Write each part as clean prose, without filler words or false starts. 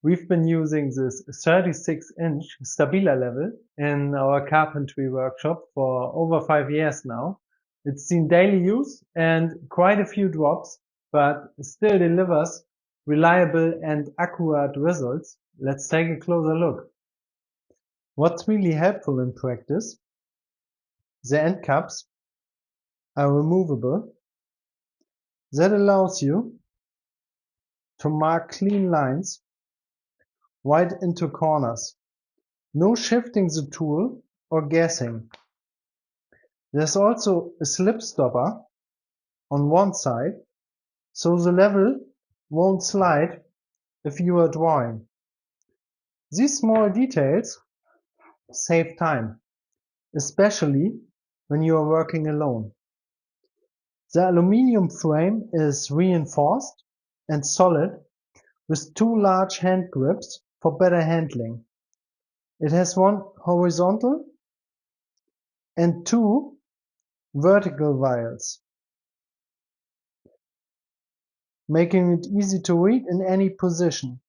We've been using this 36-inch Stabila level in our carpentry workshop for over 5 years now. It's seen daily use and quite a few drops, but still delivers reliable and accurate results. Let's take a closer look. What's really helpful in practice? The end caps are removable. That allows you to mark clean lines right into corners. No shifting the tool or guessing. There's also a slip stopper on one side, so the level won't slide if you are drawing. These small details save time, especially when you are working alone. The aluminium frame is reinforced and solid with 2 large hand grips for better handling. It has 1 horizontal and 2 vertical vials, making it easy to read in any position.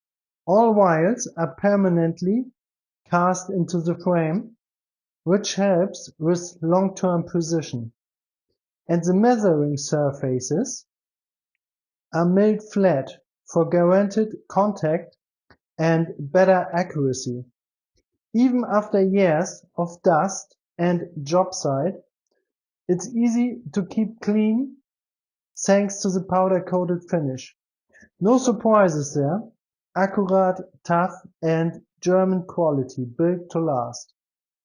All vials are permanently cast into the frame, which helps with long-term precision. And the measuring surfaces are milled flat for guaranteed contact and better accuracy. Even after years of dust and job site, it's easy to keep clean thanks to the powder-coated finish. No surprises there. Accurate, tough and German quality, built to last.